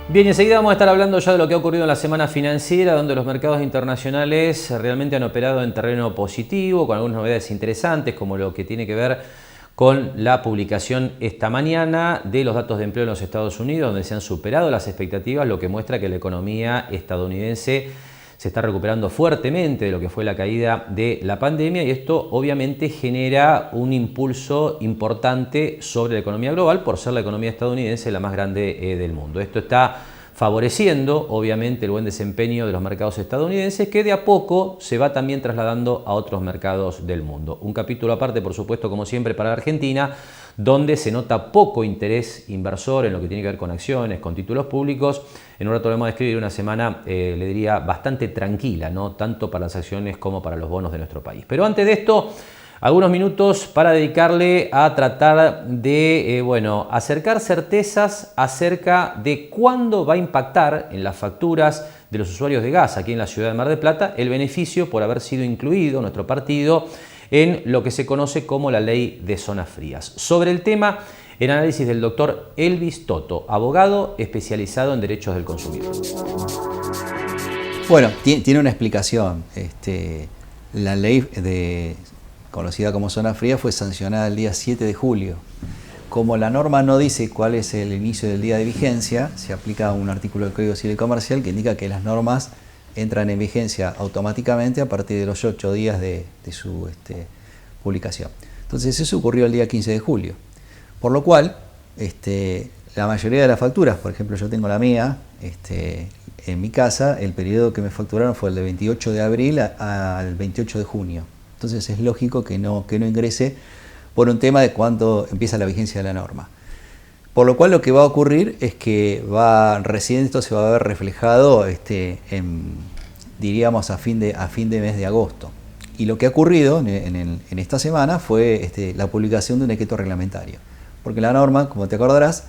Bien, y enseguida vamos a estar hablando ya de lo que ha ocurrido en la semana financiera, donde los mercados internacionales realmente han operado en terreno positivo, con algunas novedades interesantes, como lo que tiene que ver con la publicación esta mañana de los datos de empleo en los Estados Unidos, donde se han superado las expectativas, lo que muestra que la economía estadounidense se está recuperando fuertemente de lo que fue la caída de la pandemia, y esto obviamente genera un impulso importante sobre la economía global por ser la economía estadounidense la más grande del mundo. Esto está favoreciendo obviamente el buen desempeño de los mercados estadounidenses, que de a poco se va también trasladando a otros mercados del mundo. Un capítulo aparte, por supuesto, como siempre, para la Argentina, donde se nota poco interés inversor en lo que tiene que ver con acciones, con títulos públicos. En un rato vamos a describir una semana, le diría, bastante tranquila, ¿no? Tanto para las acciones como para los bonos de nuestro país. Pero antes de esto, algunos minutos para dedicarle a tratar de acercar certezas acerca de cuándo va a impactar en las facturas de los usuarios de gas aquí en la ciudad de Mar del Plata el beneficio por haber sido incluido nuestro partido en lo que se conoce como la ley de zonas frías. Sobre el tema, el análisis del doctor Elvis Toto, abogado especializado en derechos del consumidor. Bueno, tiene una explicación. La ley conocida como zona fría fue sancionada el día 7 de julio. Como la norma no dice cuál es el inicio del día de vigencia, se aplica un artículo del Código Civil y Comercial que indica que las normas entran en vigencia automáticamente a partir de los 8 días de su publicación. Entonces eso ocurrió el día 15 de julio. Por lo cual, la mayoría de las facturas, por ejemplo yo tengo la mía, en mi casa el periodo que me facturaron fue el de 28 de abril al 28 de junio. Entonces es lógico que no ingrese por un tema de cuándo empieza la vigencia de la norma. Por lo cual lo que va a ocurrir es que recién esto se va a ver reflejado diríamos a fin de mes de agosto. Y lo que ha ocurrido en esta semana fue la publicación de un decreto reglamentario. Porque la norma, como te acordarás,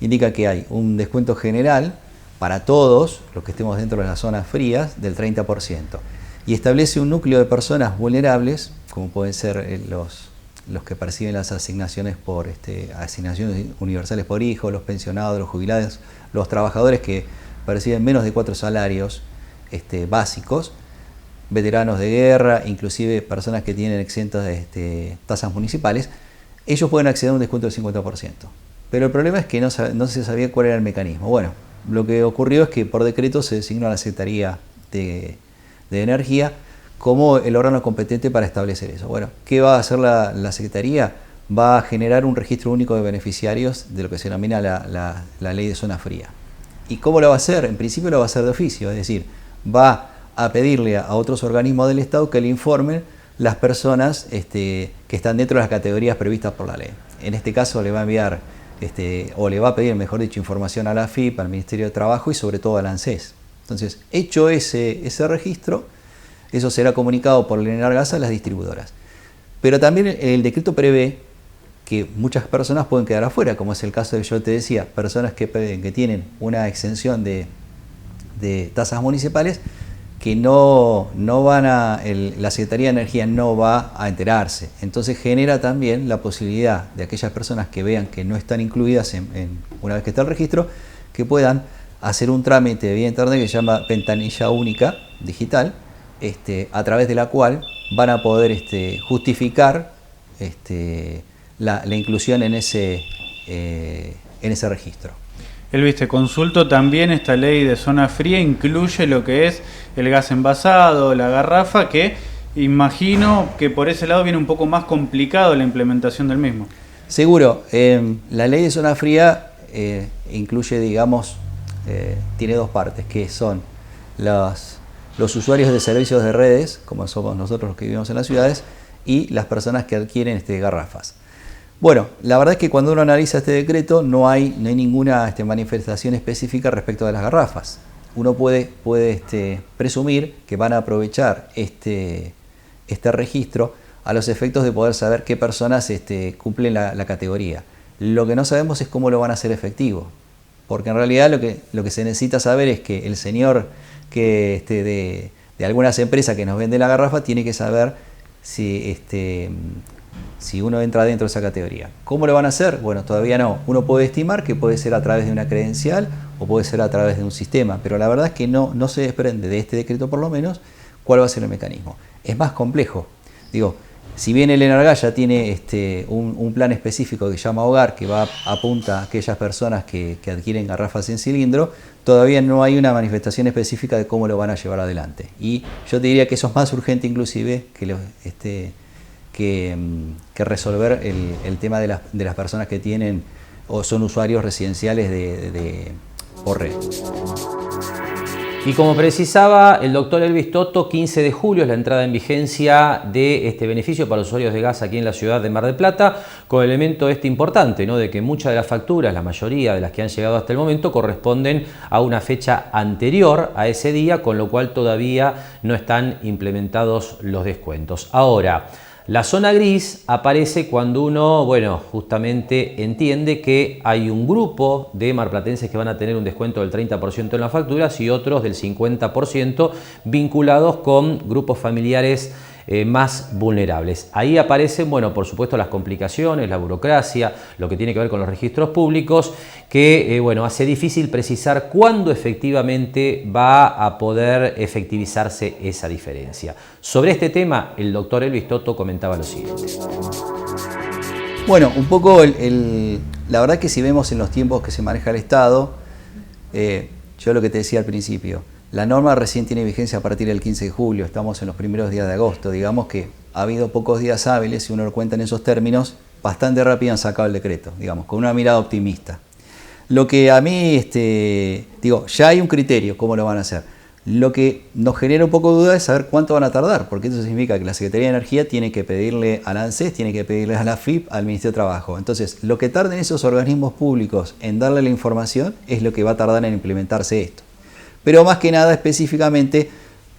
indica que hay un descuento general para todos los que estemos dentro de las zonas frías del 30%. Y establece un núcleo de personas vulnerables, como pueden ser los que perciben las asignaciones asignaciones universales por hijo, los pensionados, los jubilados, los trabajadores que perciben menos de 4 salarios básicos, veteranos de guerra, inclusive personas que tienen exentas tasas municipales. Ellos pueden acceder a un descuento del 50%. Pero el problema es que no se sabía cuál era el mecanismo. Bueno, lo que ocurrió es que por decreto se designó a la Secretaría de Energía como el órgano competente para establecer eso. Bueno, ¿qué va a hacer la Secretaría? Va a generar un registro único de beneficiarios de lo que se denomina la ley de zona fría. ¿Y cómo lo va a hacer? En principio lo va a hacer de oficio, es decir, va a pedirle a otros organismos del Estado que le informen las personas que están dentro de las categorías previstas por la ley. En este caso le va a enviar, o le va a pedir, mejor dicho, información a la AFIP, al Ministerio de Trabajo y sobre todo a la ANSES. Entonces, hecho ese registro, eso será comunicado por el Enargasa a las distribuidoras. Pero también el decreto prevé que muchas personas pueden quedar afuera, como es el caso de, yo te decía, personas que tienen una exención de tasas municipales, que la Secretaría de Energía no va a enterarse. Entonces genera también la posibilidad de aquellas personas que vean que no están incluidas una vez que está el registro, que puedan hacer un trámite vía internet que se llama ventanilla única digital, a través de la cual van a poder justificar la inclusión en ese registro. Elvis, te consulto también, esta ley de zona fría incluye lo que es el gas envasado, la garrafa, que imagino que por ese lado viene un poco más complicado la implementación del mismo. Seguro, la ley de zona fría incluye, digamos, tiene dos partes, que son los usuarios de servicios de redes, como somos nosotros los que vivimos en las ciudades, y las personas que adquieren garrafas. Bueno, la verdad es que cuando uno analiza este decreto no hay ninguna manifestación específica respecto de las garrafas. Uno puede presumir que van a aprovechar este registro a los efectos de poder saber qué personas cumplen la categoría. Lo que no sabemos es cómo lo van a hacer efectivo, porque en realidad lo que se necesita saber es que el señor de algunas empresas que nos vende la garrafa tiene que saber si si uno entra dentro de esa categoría. ¿Cómo lo van a hacer? Bueno, todavía no. Uno puede estimar que puede ser a través de una credencial o puede ser a través de un sistema, pero la verdad es que no se desprende de este decreto por lo menos cuál va a ser el mecanismo. Es más complejo. Digo, si bien el Enargás ya tiene un plan específico que se llama Hogar, que apunta a aquellas personas que adquieren garrafas en cilindro, todavía no hay una manifestación específica de cómo lo van a llevar adelante. Y yo te diría que eso es más urgente inclusive que resolver el tema de las personas que tienen o son usuarios residenciales de ORRE. Y como precisaba el doctor Elvis Toto, 15 de julio es la entrada en vigencia de este beneficio para los usuarios de gas aquí en la ciudad de Mar del Plata, con el elemento importante, ¿no?, de que muchas de las facturas, la mayoría de las que han llegado hasta el momento, corresponden a una fecha anterior a ese día, con lo cual todavía no están implementados los descuentos. Ahora, la zona gris aparece cuando uno, justamente entiende que hay un grupo de marplatenses que van a tener un descuento del 30% en las facturas y otros del 50% vinculados con grupos familiares más vulnerables. Ahí aparecen, por supuesto, las complicaciones, la burocracia, lo que tiene que ver con los registros públicos, que hace difícil precisar cuándo efectivamente va a poder efectivizarse esa diferencia. Sobre este tema, el doctor Elvis Toto comentaba lo siguiente. Bueno, un poco la verdad que si vemos en los tiempos que se maneja el Estado, yo lo que te decía al principio, la norma recién tiene vigencia a partir del 15 de julio, estamos en los primeros días de agosto, digamos que ha habido pocos días hábiles, si uno lo cuenta en esos términos, bastante rápido han sacado el decreto, digamos, con una mirada optimista. Lo que a mí, ya hay un criterio, cómo lo van a hacer. Lo que nos genera un poco de duda es saber cuánto van a tardar, porque eso significa que la Secretaría de Energía tiene que pedirle al ANSES, tiene que pedirle a la AFIP, al Ministerio de Trabajo. Entonces, lo que tarden esos organismos públicos en darle la información es lo que va a tardar en implementarse esto. Pero más que nada específicamente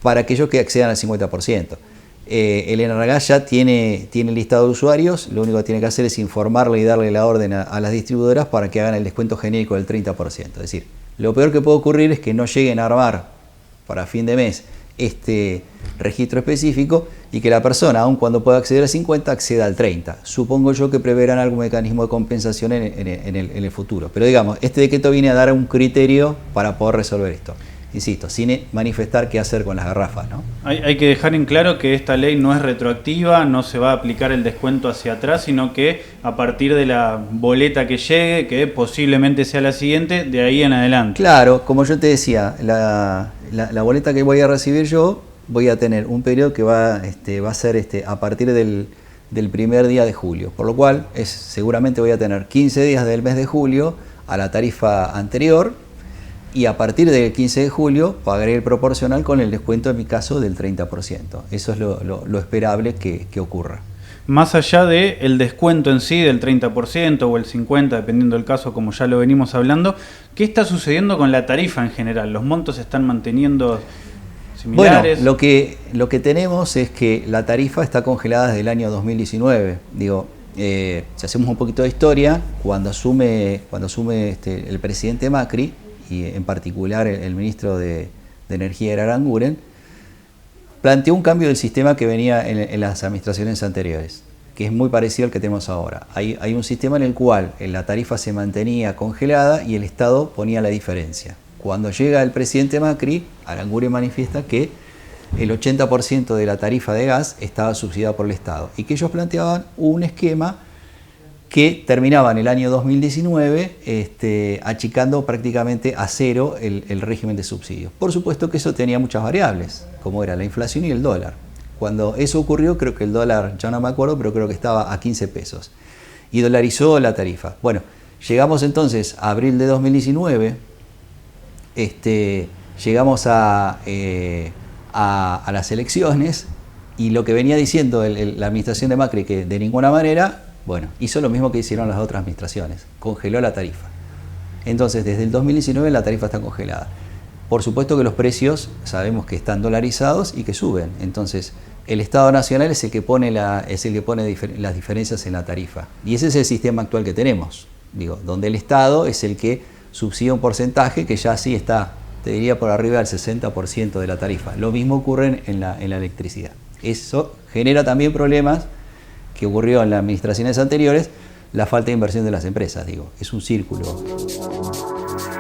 para aquellos que accedan al 50%. El Enargás ya tiene el listado de usuarios, lo único que tiene que hacer es informarle y darle la orden a las distribuidoras para que hagan el descuento genérico del 30%. Es decir, lo peor que puede ocurrir es que no lleguen a armar para fin de mes este registro específico y que la persona, aun cuando pueda acceder al 50%, acceda al 30%. Supongo yo que preverán algún mecanismo de compensación en el futuro. Pero digamos, este decreto viene a dar un criterio para poder resolver esto. Insisto, sin manifestar qué hacer con las garrafas, ¿no? Hay que dejar en claro que esta ley no es retroactiva, no se va a aplicar el descuento hacia atrás, sino que a partir de la boleta que llegue, que posiblemente sea la siguiente, de ahí en adelante. Claro, como yo te decía, la boleta que voy a recibir yo, voy a tener un periodo que va a ser a partir del primer día de julio, por lo cual seguramente voy a tener 15 días del mes de julio a la tarifa anterior, y a partir del 15 de julio pagaré el proporcional con el descuento en mi caso del 30%. Eso es lo esperable que ocurra. Más allá del descuento en sí del 30% o el 50%, dependiendo del caso, como ya lo venimos hablando, ¿qué está sucediendo con la tarifa en general? ¿Los montos se están manteniendo similares? Bueno, lo que tenemos es que la tarifa está congelada desde el año 2019. Si hacemos un poquito de historia, cuando asume el presidente Macri, y en particular el ministro de Energía era Aranguren, planteó un cambio del sistema que venía en las administraciones anteriores, que es muy parecido al que tenemos ahora. Hay un sistema en el cual la tarifa se mantenía congelada y el Estado ponía la diferencia. Cuando llega el presidente Macri, Aranguren manifiesta que el 80% de la tarifa de gas estaba subsidiada por el Estado y que ellos planteaban un esquema que terminaba en el año 2019 achicando prácticamente a cero el régimen de subsidios. Por supuesto que eso tenía muchas variables, como era la inflación y el dólar. Cuando eso ocurrió, creo que el dólar, ya no me acuerdo, pero creo que estaba a 15 pesos. Y dolarizó la tarifa. Bueno, llegamos entonces a abril de 2019, llegamos a las elecciones y lo que venía diciendo la administración de Macri, que de ninguna manera... Bueno, hizo lo mismo que hicieron las otras administraciones, congeló la tarifa. Entonces, desde el 2019 la tarifa está congelada. Por supuesto que los precios sabemos que están dolarizados y que suben. Entonces, el Estado Nacional es el que pone las diferencias en la tarifa. Y ese es el sistema actual que tenemos, donde el Estado es el que subsidia un porcentaje que ya sí está, te diría, por arriba del 60% de la tarifa. Lo mismo ocurre en la electricidad. Eso genera también problemas que ocurrió en las administraciones anteriores, la falta de inversión de las empresas, es un círculo.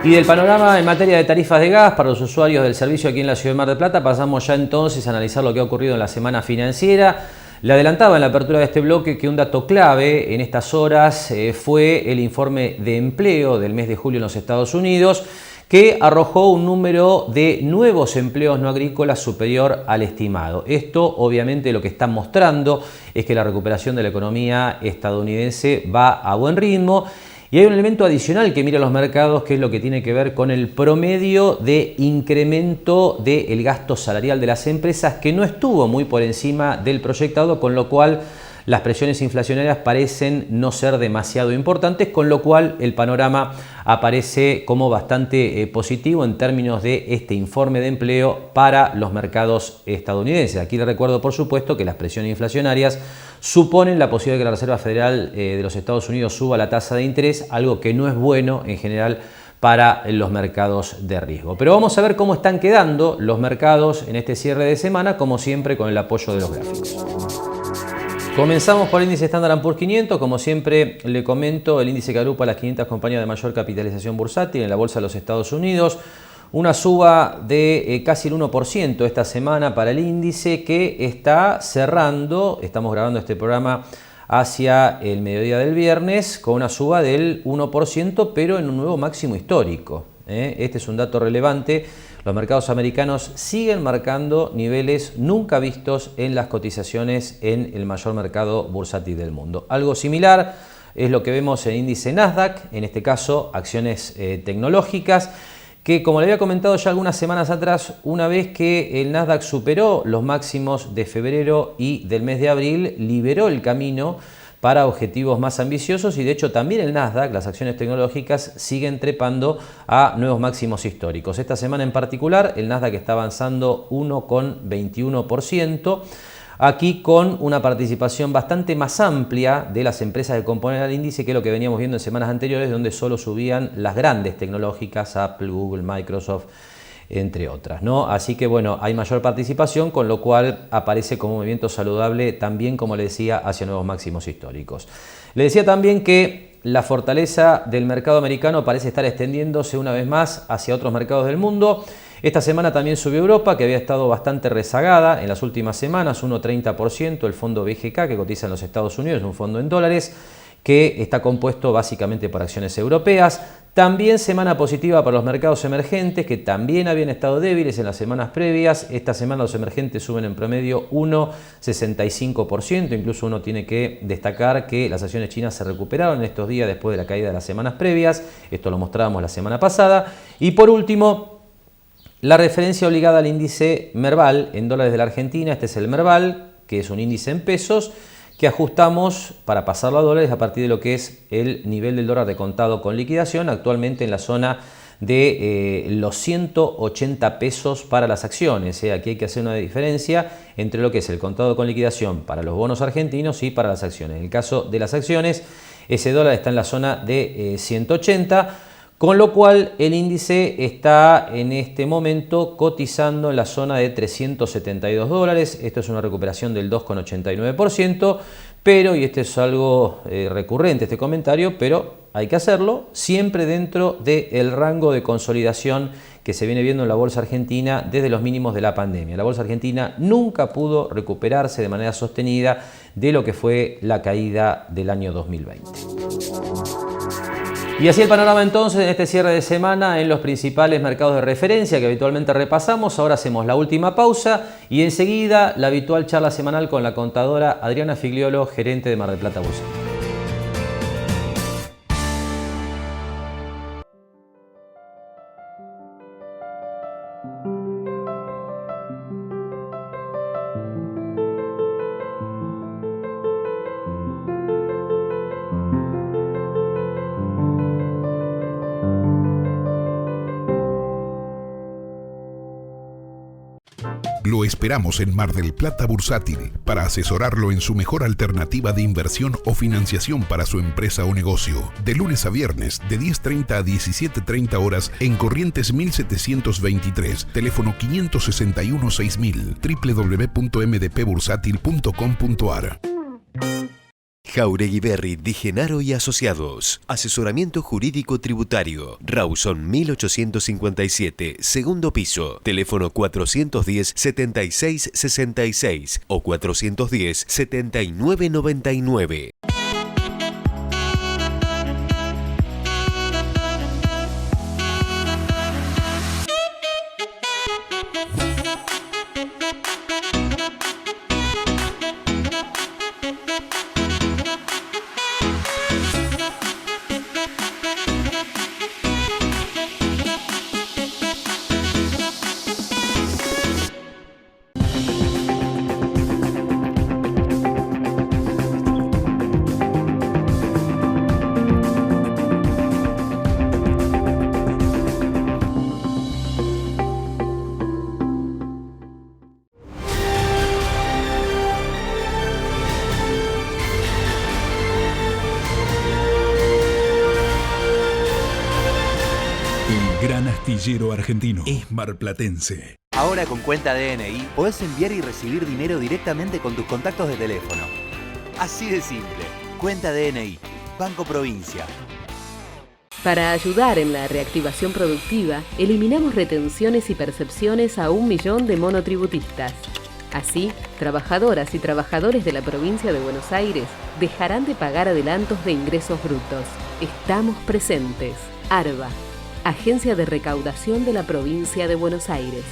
Y del panorama en materia de tarifas de gas para los usuarios del servicio aquí en la ciudad de Mar del Plata, pasamos ya entonces a analizar lo que ha ocurrido en la semana financiera. Le adelantaba en la apertura de este bloque que un dato clave en estas horas fue el informe de empleo del mes de julio en los Estados Unidos, que arrojó un número de nuevos empleos no agrícolas superior al estimado. Esto obviamente lo que está mostrando es que la recuperación de la economía estadounidense va a buen ritmo. Y hay un elemento adicional que mira los mercados, que es lo que tiene que ver con el promedio de incremento del gasto salarial de las empresas, que no estuvo muy por encima del proyectado, con lo cual las presiones inflacionarias parecen no ser demasiado importantes, con lo cual el panorama aparece como bastante positivo en términos de este informe de empleo para los mercados estadounidenses. Aquí le recuerdo, por supuesto, que las presiones inflacionarias suponen la posibilidad de que la Reserva Federal de los Estados Unidos suba la tasa de interés, algo que no es bueno en general para los mercados de riesgo. Pero vamos a ver cómo están quedando los mercados en este cierre de semana, como siempre con el apoyo de los gráficos. Comenzamos por el índice Standard & Poor's 500, como siempre le comento, el índice que agrupa las 500 compañías de mayor capitalización bursátil en la bolsa de los Estados Unidos. Una suba de casi el 1% esta semana para el índice, que está cerrando, estamos grabando este programa hacia el mediodía del viernes, con una suba del 1%, pero en un nuevo máximo histórico. Este es un dato relevante. Los mercados americanos siguen marcando niveles nunca vistos en las cotizaciones en el mayor mercado bursátil del mundo. Algo similar es lo que vemos en el índice Nasdaq, en este caso acciones tecnológicas, que como le había comentado ya algunas semanas atrás, una vez que el Nasdaq superó los máximos de febrero y del mes de abril, liberó el camino para objetivos más ambiciosos, y de hecho también el Nasdaq, las acciones tecnológicas, siguen trepando a nuevos máximos históricos. Esta semana en particular el Nasdaq está avanzando 1,21%, aquí con una participación bastante más amplia de las empresas que componen el índice que lo que veníamos viendo en semanas anteriores, donde solo subían las grandes tecnológicas, Apple, Google, Microsoft, entre otras, ¿no? Así que bueno, hay mayor participación, con lo cual aparece como un movimiento saludable también, como le decía, hacia nuevos máximos históricos. Le decía también que la fortaleza del mercado americano parece estar extendiéndose una vez más hacia otros mercados del mundo. Esta semana también subió Europa, que había estado bastante rezagada en las últimas semanas, 1,30%, el fondo BGK, que cotiza en los Estados Unidos, un fondo en dólares, que está compuesto básicamente por acciones europeas. También semana positiva para los mercados emergentes, que también habían estado débiles en las semanas previas. Esta semana los emergentes suben en promedio 1,65%. Incluso uno tiene que destacar que las acciones chinas se recuperaron en estos días después de la caída de las semanas previas. Esto lo mostrábamos la semana pasada. Y por último, la referencia obligada al índice Merval en dólares de la Argentina. Este es el Merval, que es un índice en pesos, que ajustamos para pasarlo a dólares a partir de lo que es el nivel del dólar de contado con liquidación, actualmente en la zona de los 180 pesos para las acciones. Aquí hay que hacer una diferencia entre lo que es el contado con liquidación para los bonos argentinos y para las acciones. En el caso de las acciones, ese dólar está en la zona de 180, con lo cual el índice está en este momento cotizando en la zona de 372 dólares. Esto es una recuperación del 2,89%, pero, y este es algo recurrente este comentario, pero hay que hacerlo siempre dentro del rango de consolidación que se viene viendo en la bolsa argentina desde los mínimos de la pandemia. La bolsa argentina nunca pudo recuperarse de manera sostenida de lo que fue la caída del año 2020. Y así el panorama entonces en este cierre de semana en los principales mercados de referencia que habitualmente repasamos. Ahora hacemos la última pausa y enseguida la habitual charla semanal con la contadora Adriana Figliolo, gerente de Mar del Plata Bursátil. Lo esperamos en Mar del Plata Bursátil para asesorarlo en su mejor alternativa de inversión o financiación para su empresa o negocio. De lunes a viernes, de 10:30 a 17:30 horas en Corrientes 1723, teléfono 561-6000, www.mdpbursátil.com.ar. Jauregui Berry, Di Genaro y Asociados. Asesoramiento jurídico tributario. Rawson 1857, segundo piso. Teléfono 410-7666 o 410-7999. Gran astillero argentino es marplatense. Ahora con cuenta DNI podés enviar y recibir dinero directamente con tus contactos de teléfono. Así de simple. Cuenta DNI. Banco Provincia. Para ayudar en la reactivación productiva, eliminamos retenciones y percepciones a 1 millón de monotributistas. Así, trabajadoras y trabajadores de la provincia de Buenos Aires dejarán de pagar adelantos de ingresos brutos. Estamos presentes. ARBA, Agencia de Recaudación de la Provincia de Buenos Aires.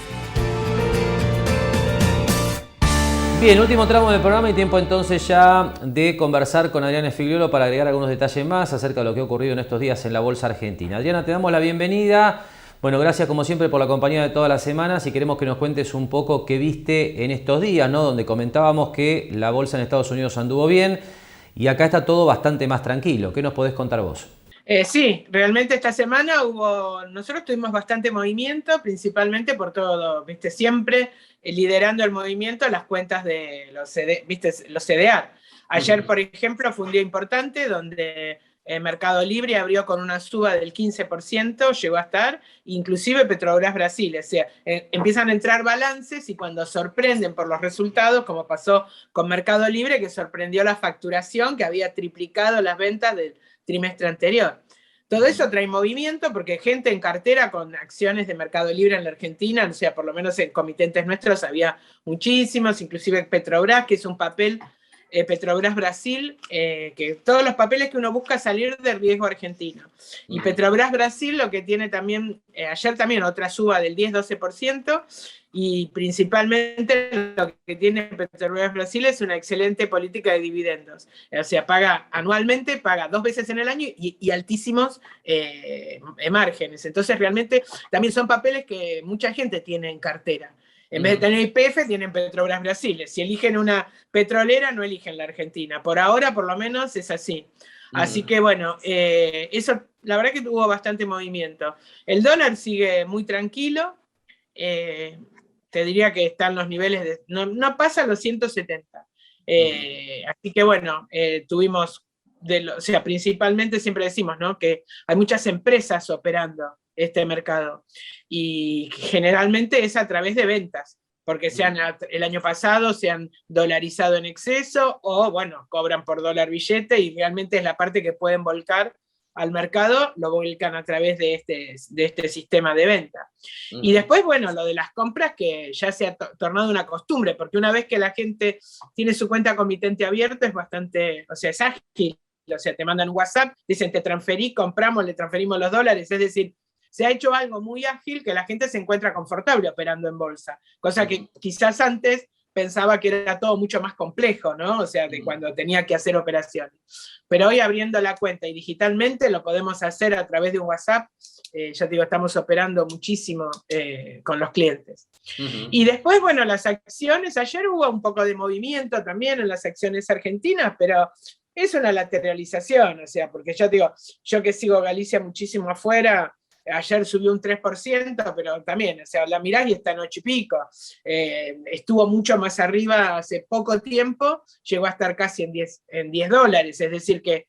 Bien, último tramo del programa y tiempo entonces ya de conversar con Adriana Figliuolo para agregar algunos detalles más acerca de lo que ha ocurrido en estos días en la Bolsa Argentina. Adriana, te damos la bienvenida. Bueno, gracias como siempre por la compañía de todas las semanas y queremos que nos cuentes un poco qué viste en estos días, ¿no? Donde comentábamos que la bolsa en Estados Unidos anduvo bien y acá está todo bastante más tranquilo. ¿Qué nos podés contar vos? Sí, realmente esta semana nosotros tuvimos bastante movimiento, principalmente por todo, viste, siempre liderando el movimiento las cuentas de los CDR. Ayer, por ejemplo, fue un día importante donde Mercado Libre abrió con una suba del 15%, llegó a estar, inclusive Petrobras Brasil, o sea, empiezan a entrar balances y cuando sorprenden por los resultados, como pasó con Mercado Libre, que sorprendió la facturación, que había triplicado las ventas del trimestre anterior. Todo eso trae movimiento porque gente en cartera con acciones de Mercado Libre en la Argentina, o sea, por lo menos en comitentes nuestros había muchísimos, inclusive Petrobras, que es un papel, Petrobras Brasil, que todos los papeles que uno busca salir de riesgo argentino. Y Petrobras Brasil lo que tiene también, ayer también otra suba del 10-12%, y principalmente lo que tiene Petrobras Brasil es una excelente política de dividendos. O sea, paga anualmente, paga 2 veces en el año y altísimos márgenes. Entonces, realmente también son papeles que mucha gente tiene en cartera. En vez de tener YPF, tienen Petrobras Brasil. Si eligen una petrolera, no eligen la Argentina. Por ahora, por lo menos, es así. Así que, bueno, eso, la verdad que tuvo bastante movimiento. El dólar sigue muy tranquilo. Te diría que están los niveles, no pasa los 170. Así que, bueno, tuvimos, o sea, principalmente siempre decimos, ¿no?, que hay muchas empresas operando este mercado y generalmente es a través de ventas, porque el año pasado se han dolarizado en exceso o, bueno, cobran por dólar billete y realmente es la parte que pueden volcar al mercado, lo volcan a través de este sistema de venta. Y después, bueno, lo de las compras que ya se ha tornado una costumbre, porque una vez que la gente tiene su cuenta comitente abierta es bastante, o sea, es ágil, o sea, te mandan un WhatsApp, dicen te transferí, compramos, le transferimos los dólares, es decir, se ha hecho algo muy ágil que la gente se encuentra confortable operando en bolsa, cosa que quizás antes pensaba que era todo mucho más complejo, ¿no? O sea, de cuando tenía que hacer operaciones. Pero hoy abriendo la cuenta y digitalmente lo podemos hacer a través de un WhatsApp. Ya te digo, estamos operando muchísimo con los clientes. Y después, bueno, las acciones, ayer hubo un poco de movimiento también en las acciones argentinas, pero es una lateralización, o sea, porque ya te digo, yo que sigo Galicia muchísimo afuera, ayer subió un 3%, pero también, o sea, la mirás y está en 8 y pico. Estuvo mucho más arriba hace poco tiempo, llegó a estar casi en 10 dólares, es decir que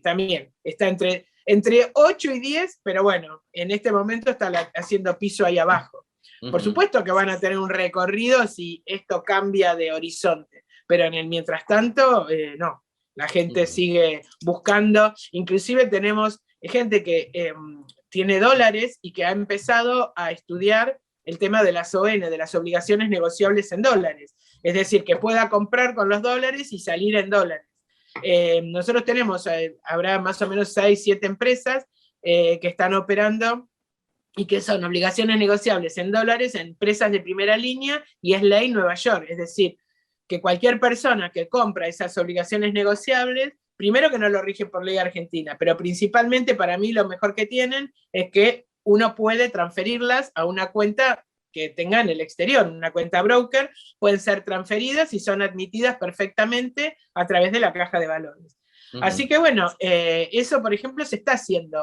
también está entre 8 y 10, pero bueno, en este momento está haciendo piso ahí abajo. Por supuesto que van a tener un recorrido si esto cambia de horizonte, pero en el mientras tanto, no. la gente sigue buscando, inclusive tenemos gente que tiene dólares y que ha empezado a estudiar el tema de las ON, de las obligaciones negociables en dólares, es decir, que pueda comprar con los dólares y salir en dólares. Nosotros tenemos, habrá más o menos 6, 7 empresas que están operando y que son obligaciones negociables en dólares, empresas de primera línea, y es ley Nueva York, es decir, que cualquier persona que compra esas obligaciones negociables, primero que no lo rige por ley argentina, pero principalmente para mí lo mejor que tienen es que uno puede transferirlas a una cuenta que tenga en el exterior, una cuenta broker, pueden ser transferidas y son admitidas perfectamente a través de la caja de valores. Así que bueno, eso por ejemplo se está haciendo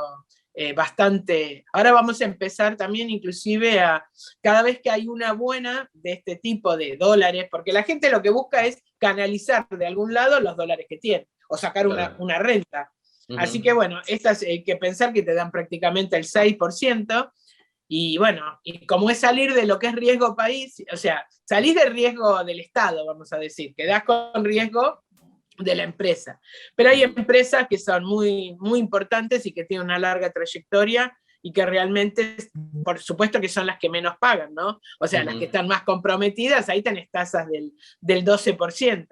bastante. Ahora vamos a empezar también inclusive a, cada vez que hay una buena de este tipo de dólares, porque la gente lo que busca es canalizar de algún lado los dólares que tiene, o sacar una renta. Así que bueno, estas hay que pensar que te dan prácticamente el 6%, y bueno, y como es salir de lo que es riesgo país, o sea, salís del riesgo del Estado, vamos a decir, quedás con riesgo de la empresa. Pero hay empresas que son muy, muy importantes y que tienen una larga trayectoria y que realmente, por supuesto que son las que menos pagan, ¿no? O sea, las que están más comprometidas, ahí tenés tasas del 12%.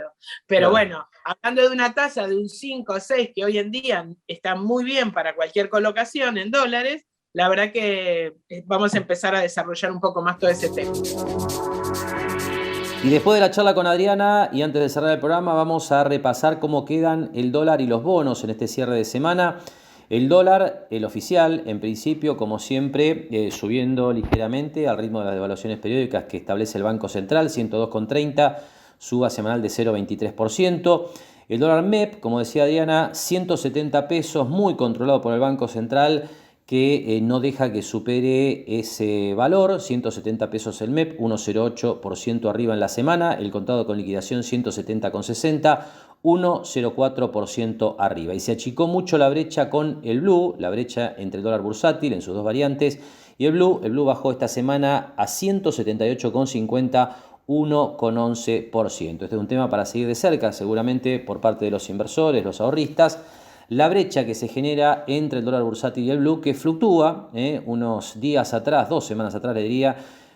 Pero bueno, hablando de una tasa de un 5 o 6, que hoy en día está muy bien para cualquier colocación en dólares, la verdad que vamos a empezar a desarrollar un poco más todo ese tema. Y después de la charla con Adriana, y antes de cerrar el programa, vamos a repasar cómo quedan el dólar y los bonos en este cierre de semana. El dólar, el oficial, en principio, como siempre, subiendo ligeramente al ritmo de las devaluaciones periódicas que establece el Banco Central, 102,30, suba semanal de 0,23%. El dólar MEP, como decía Adriana, 170 pesos, muy controlado por el Banco Central, que no deja que supere ese valor, 170 pesos el MEP, 1,08% arriba en la semana, el contado con liquidación 170,60, 1,04% arriba. Y se achicó mucho la brecha con el Blue, la brecha entre el dólar bursátil en sus dos variantes, y el Blue bajó esta semana a 178,50, 1,11%. Este es un tema para seguir de cerca, seguramente por parte de los inversores, los ahorristas. La brecha que se genera entre el dólar bursátil y el Blue, que fluctúa, unos días atrás, 2 semanas atrás le diría,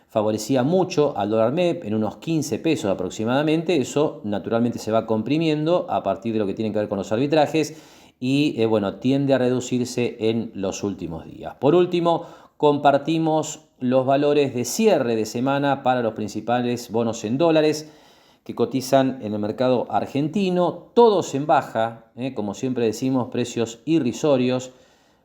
favorecía mucho al dólar MEP en unos 15 pesos aproximadamente. Eso naturalmente se va comprimiendo a partir de lo que tiene que ver con los arbitrajes y bueno, tiende a reducirse en los últimos días. Por último, compartimos los valores de cierre de semana para los principales bonos en dólares que cotizan en el mercado argentino, todos en baja, como siempre decimos, precios irrisorios,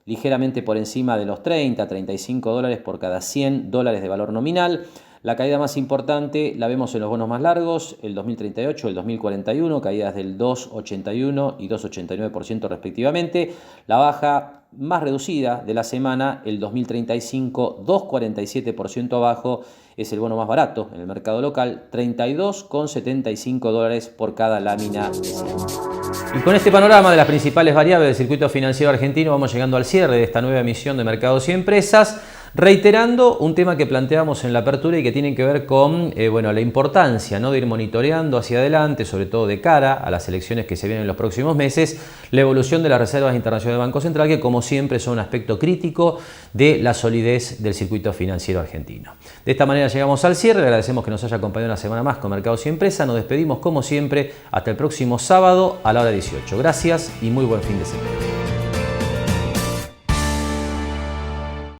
ligeramente por encima de los 30, 35 dólares por cada 100 dólares de valor nominal. La caída más importante la vemos en los bonos más largos, el 2038, el 2041, caídas del 2,81 y 2,89% respectivamente. La baja más reducida de la semana, el 2035, 2,47% abajo, es el bono más barato en el mercado local, 32,75 dólares por cada lámina. Y con este panorama de las principales variables del circuito financiero argentino vamos llegando al cierre de esta nueva emisión de Mercados y Empresas, reiterando un tema que planteamos en la apertura y que tiene que ver con la importancia, ¿no?, de ir monitoreando hacia adelante, sobre todo de cara a las elecciones que se vienen en los próximos meses, la evolución de las reservas internacionales del Banco Central, que como siempre son un aspecto crítico de la solidez del circuito financiero argentino. De esta manera llegamos al cierre, le agradecemos que nos haya acompañado una semana más con Mercados y Empresas, nos despedimos como siempre hasta el próximo sábado a la hora 18. Gracias y muy buen fin de semana.